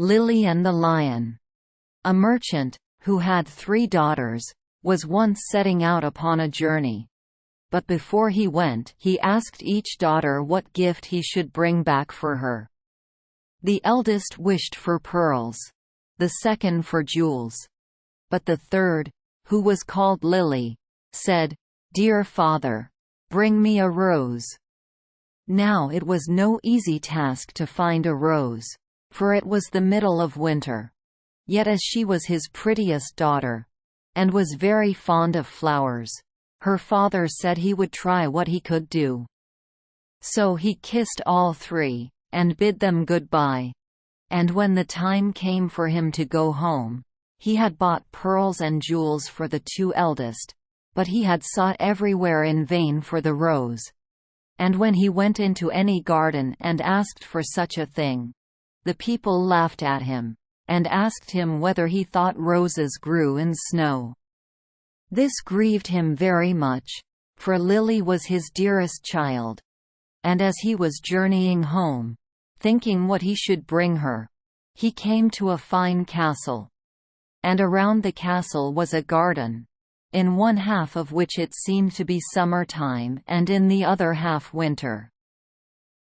Lily and the Lion. A merchant, who had 3 daughters, was once setting out upon a journey. But before he went, he asked each daughter what gift he should bring back for her. The eldest wished for pearls, the second for jewels. But the third, who was called Lily, said, "Dear father, bring me a rose." Now it was no easy task to find a rose, for it was the middle of winter. Yet as she was his prettiest daughter, and was very fond of flowers, her father said he would try what he could do. So he kissed all 3, and bid them goodbye. And when the time came for him to go home, he had bought pearls and jewels for the 2 eldest, but he had sought everywhere in vain for the rose. And when he went into any garden and asked for such a thing, the people laughed at him, and asked him whether he thought roses grew in snow. This grieved him very much, for Lily was his dearest child. And as he was journeying home, thinking what he should bring her, he came to a fine castle. And around the castle was a garden, in one half of which it seemed to be summer time and in the other half winter.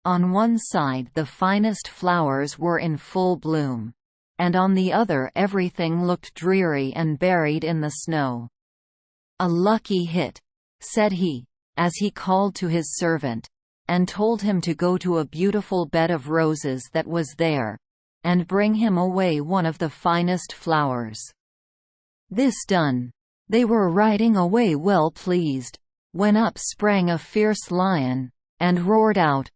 On one side the finest flowers were in full bloom, and on the other everything looked dreary and buried in the snow. "A lucky hit," said he, as he called to his servant, and told him to go to a beautiful bed of roses that was there, and bring him away one of the finest flowers. This done, they were riding away well pleased, when up sprang a fierce lion, and roared out,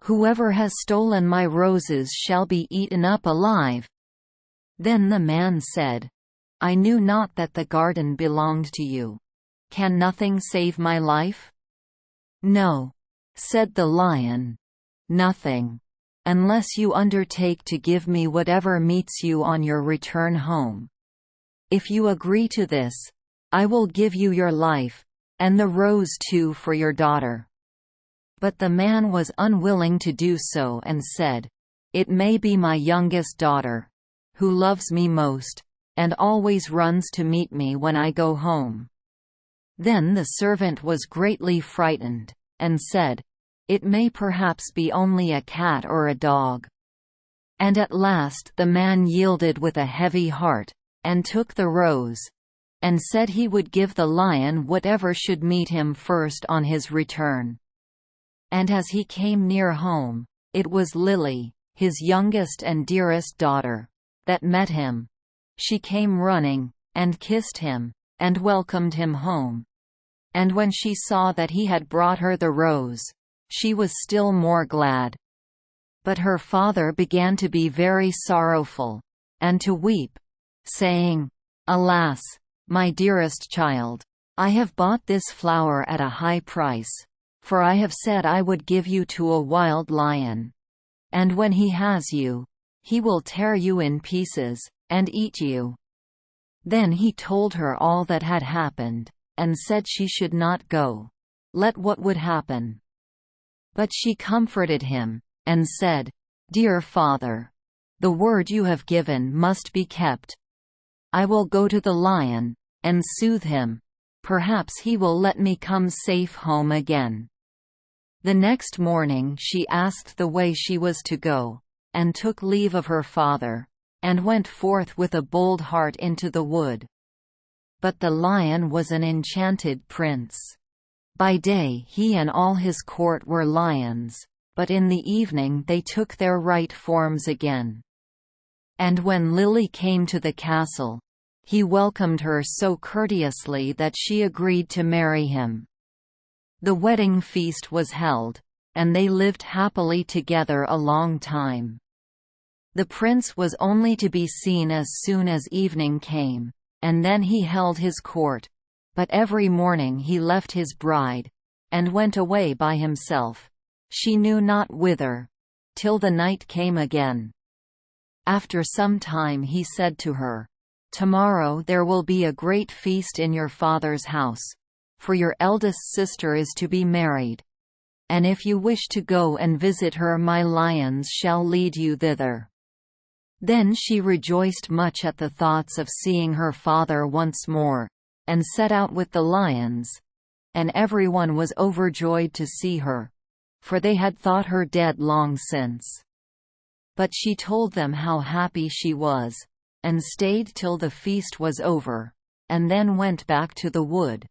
"Whoever has stolen my roses shall be eaten up alive." Then the man said, "I knew not that the garden belonged to you. Can nothing save my life?" "No," said the lion, "nothing, unless you undertake to give me whatever meets you on your return home. If you agree to this, I will give you your life, and the rose too for your daughter." But the man was unwilling to do so and said, "It may be my youngest daughter, who loves me most, and always runs to meet me when I go home." Then the servant was greatly frightened, and said, "It may perhaps be only a cat or a dog." And at last the man yielded with a heavy heart, and took the rose, and said he would give the lion whatever should meet him first on his return. And as he came near home, it was Lily, his youngest and dearest daughter, that met him. She came running, and kissed him, and welcomed him home. And when she saw that he had brought her the rose, she was still more glad. But her father began to be very sorrowful, and to weep, saying, "Alas, my dearest child, I have bought this flower at a high price, for I have said I would give you to a wild lion. And when he has you, he will tear you in pieces, and eat you." Then he told her all that had happened, and said she should not go, let what would happen. But she comforted him, and said, "Dear father, the word you have given must be kept. I will go to the lion, and soothe him. Perhaps he will let me come safe home again." The next morning she asked the way she was to go, and took leave of her father, and went forth with a bold heart into the wood. But the lion was an enchanted prince. By day he and all his court were lions, but in the evening they took their right forms again. And when Lily came to the castle, he welcomed her so courteously that she agreed to marry him. The wedding feast was held, and they lived happily together a long time. The prince was only to be seen as soon as evening came, and then he held his court, but every morning he left his bride, and went away by himself, she knew not whither, till the night came again. After some time he said to her, "Tomorrow there will be a great feast in your father's house, for your eldest sister is to be married. And if you wish to go and visit her, my lions shall lead you thither." Then she rejoiced much at the thoughts of seeing her father once more, and set out with the lions. And everyone was overjoyed to see her, for they had thought her dead long since. But she told them how happy she was, and stayed till the feast was over, and then went back to the wood.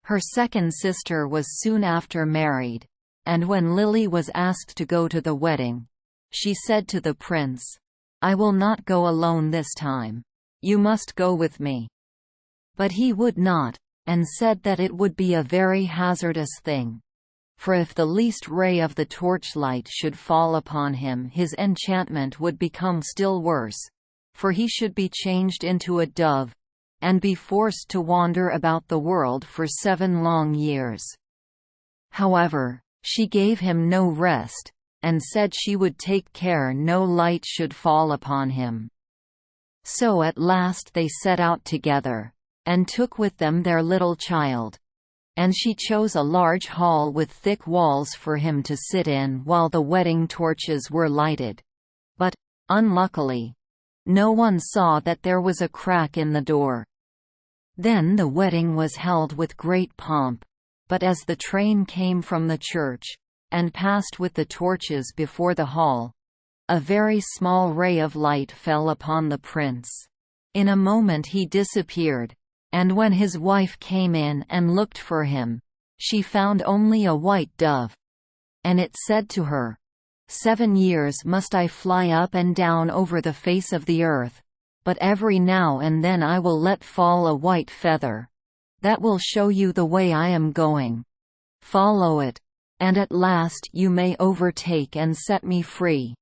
Her second sister was soon after married, and when Lily was asked to go to the wedding, she said to the prince, "I will not go alone this time. You must go with me." But he would not, and said that it would be a very hazardous thing. For if the least ray of the torchlight should fall upon him, his enchantment would become still worse, for he should be changed into a dove, and be forced to wander about the world for 7 long years. However, she gave him no rest, and said she would take care no light should fall upon him. So at last they set out together, and took with them their little child. And she chose a large hall with thick walls for him to sit in while the wedding torches were lighted. But, unluckily, no one saw that there was a crack in the door. Then the wedding was held with great pomp, but as the train came from the church, and passed with the torches before the hall, a very small ray of light fell upon the prince. In a moment he disappeared, and when his wife came in and looked for him, she found only a white dove. And it said to her, "7 years must I fly up and down over the face of the earth, but every now and then I will let fall a white feather. That will show you the way I am going. Follow it, and at last you may overtake and set me free."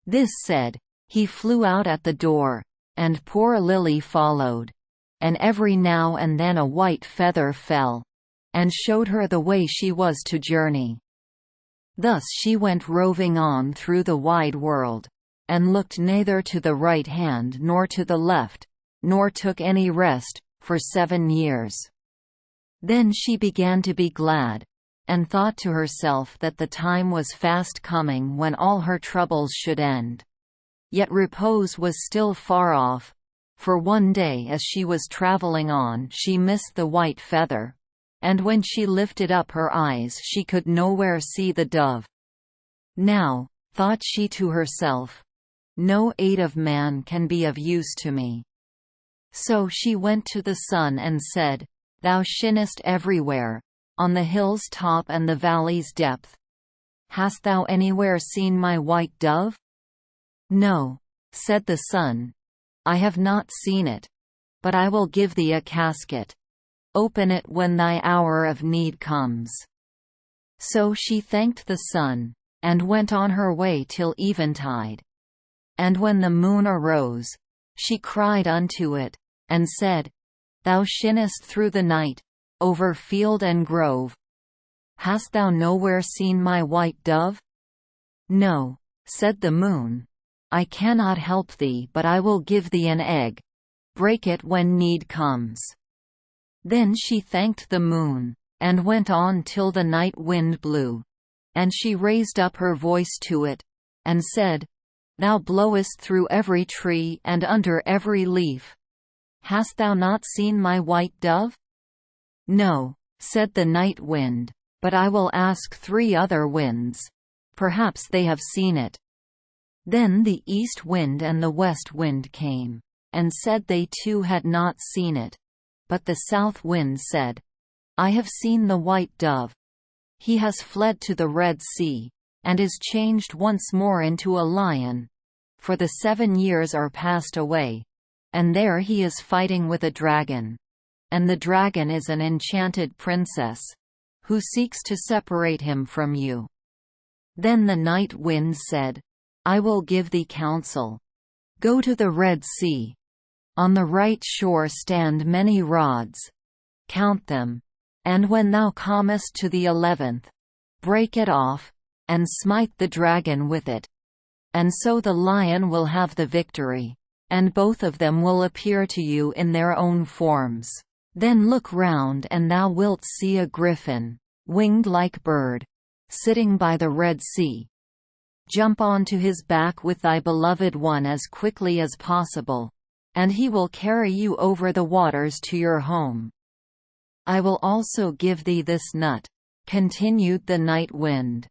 This said, he flew out at the door, and poor Lily followed. And every now and then a white feather fell, and showed her the way she was to journey. Thus she went roving on through the wide world, and looked neither to the right hand nor to the left, nor took any rest, for 7 years. Then she began to be glad, and thought to herself that the time was fast coming when all her troubles should end. Yet repose was still far off, for one day as she was traveling on she missed the white feather, and when she lifted up her eyes she could nowhere see the dove. "Now," thought she to herself, "no aid of man can be of use to me." So she went to the sun and said, "Thou shinest everywhere, on the hill's top and the valley's depth. Hast thou anywhere seen my white dove?" "No," said the sun, "I have not seen it. But I will give thee a casket. Open it when thy hour of need comes." So she thanked the sun, and went on her way till eventide. And when the moon arose, she cried unto it, and said, "Thou shinest through the night, over field and grove. Hast thou nowhere seen my white dove?" "No," said the moon, "I cannot help thee, but I will give thee an egg. Break it when need comes." Then she thanked the moon, and went on till the night wind blew. And she raised up her voice to it, and said, "Thou blowest through every tree and under every leaf. Hast thou not seen my white dove?" "No," said the night wind, "but I will ask 3 other winds. Perhaps they have seen it." Then the east wind and the west wind came, and said they too had not seen it. But the south wind said, "I have seen the white dove. He has fled to the Red Sea, and is changed once more into a lion. For the 7 years are passed away, and there he is fighting with a dragon. And the dragon is an enchanted princess, who seeks to separate him from you." Then the night wind said, "I will give thee counsel. Go to the Red Sea. On the right shore stand many rods. Count them, and when thou comest to the 11th, break it off, and smite the dragon with it. And so the lion will have the victory, and both of them will appear to you in their own forms. Then look round and thou wilt see a griffin, winged like bird, sitting by the Red Sea. Jump onto his back with thy beloved one as quickly as possible, and he will carry you over the waters to your home. I will also give thee this nut," continued the Night Wind.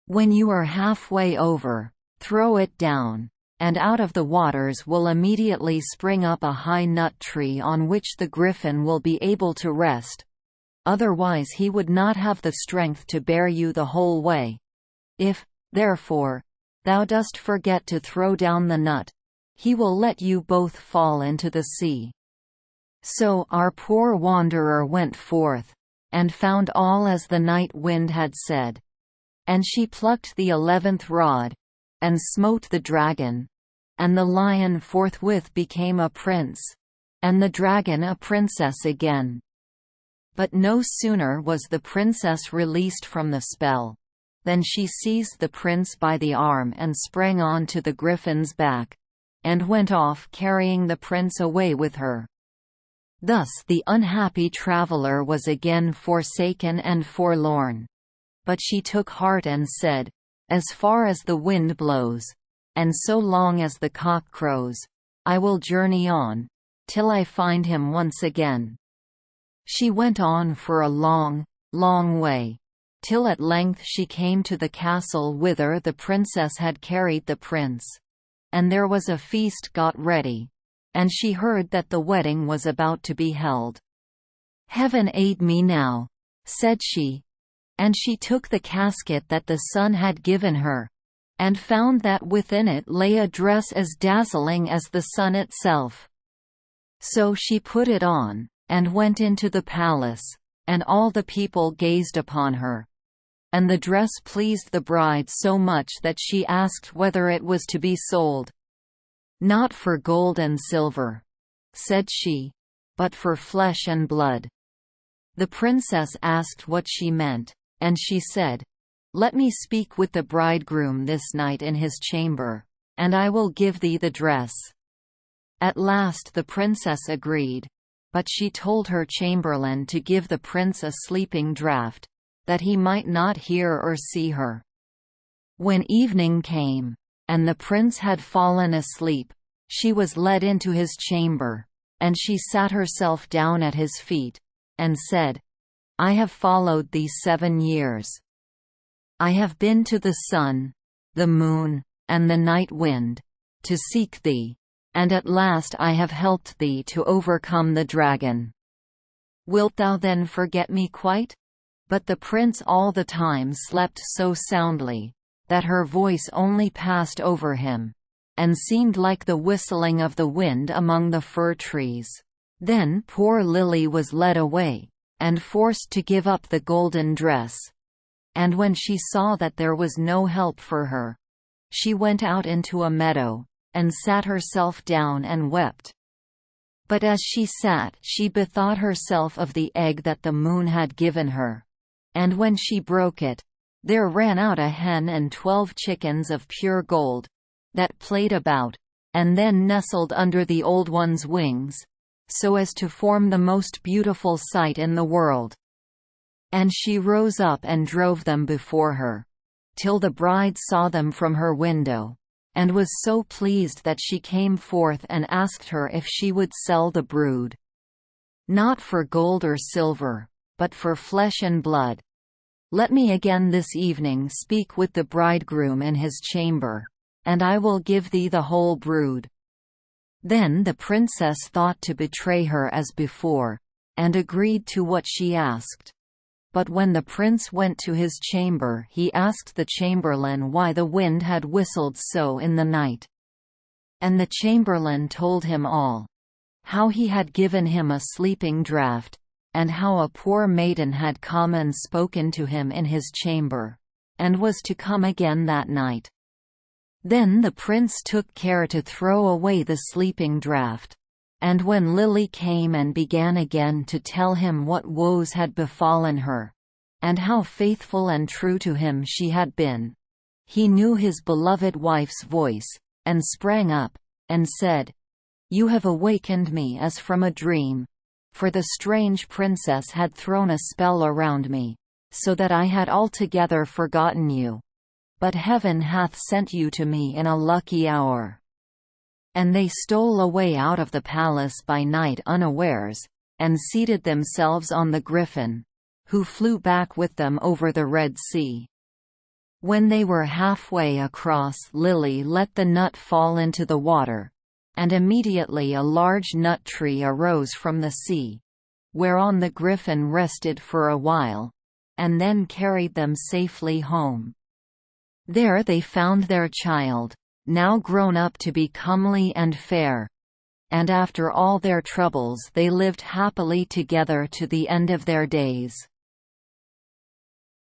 "When you are halfway over, throw it down, and out of the waters will immediately spring up a high nut tree on which the griffin will be able to rest. Otherwise he would not have the strength to bear you the whole way. If, therefore, thou dost forget to throw down the nut, he will let you both fall into the sea." So our poor wanderer went forth, and found all as the Night Wind had said. And she plucked the 11th rod, and smote the dragon. And the lion forthwith became a prince, and the dragon a princess again. But no sooner was the princess released from the spell, than she seized the prince by the arm and sprang on to the griffin's back, and went off carrying the prince away with her. Thus the unhappy traveller was again forsaken and forlorn. But she took heart and said, "As far as the wind blows, and so long as the cock crows, I will journey on, till I find him once again." She went on for a long, long way, till at length she came to the castle whither the princess had carried the prince. And there was a feast got ready, and she heard that the wedding was about to be held. "Heaven aid me now," said she, and she took the casket that the sun had given her, and found that within it lay a dress as dazzling as the sun itself. So she put it on, and went into the palace, and all the people gazed upon her. And the dress pleased the bride so much that she asked whether it was to be sold. "Not for gold and silver," said she, "but for flesh and blood." The princess asked what she meant, and she said, "Let me speak with the bridegroom this night in his chamber, and I will give thee the dress." At last the princess agreed, but she told her chamberlain to give the prince a sleeping draught, that he might not hear or see her. When evening came, and the prince had fallen asleep, she was led into his chamber, and she sat herself down at his feet, and said, "I have followed thee 7 years. I have been to the sun, the moon, and the night wind, to seek thee, and at last I have helped thee to overcome the dragon. Wilt thou then forget me quite?" But the prince all the time slept so soundly, that her voice only passed over him, and seemed like the whistling of the wind among the fir trees. Then poor Lily was led away, and forced to give up the golden dress. And when she saw that there was no help for her, she went out into a meadow, and sat herself down and wept. But as she sat she bethought herself of the egg that the moon had given her. And when she broke it, there ran out a hen and 12 chickens of pure gold, that played about, and then nestled under the old one's wings, so as to form the most beautiful sight in the world. And she rose up and drove them before her, till the bride saw them from her window, and was so pleased that she came forth and asked her if she would sell the brood. "Not for gold or silver, but for flesh and blood. Let me again this evening speak with the bridegroom in his chamber, and I will give thee the whole brood." Then the princess thought to betray her as before, and agreed to what she asked. But when the prince went to his chamber he asked the chamberlain why the wind had whistled so in the night. And the chamberlain told him all: how he had given him a sleeping draught, and how a poor maiden had come and spoken to him in his chamber, and was to come again that night. Then the prince took care to throw away the sleeping draught, and when Lily came and began again to tell him what woes had befallen her, and how faithful and true to him she had been, he knew his beloved wife's voice, and sprang up, and said, "You have awakened me as from a dream, for the strange princess had thrown a spell around me, so that I had altogether forgotten you. but heaven hath sent you to me in a lucky hour." And they stole away out of the palace by night unawares, and seated themselves on the griffin, who flew back with them over the Red Sea. When they were halfway across, Lily let the nut fall into the water, and immediately a large nut tree arose from the sea, whereon the griffin rested for a while, and then carried them safely home. There they found their child, now grown up to be comely and fair, and after all their troubles they lived happily together to the end of their days.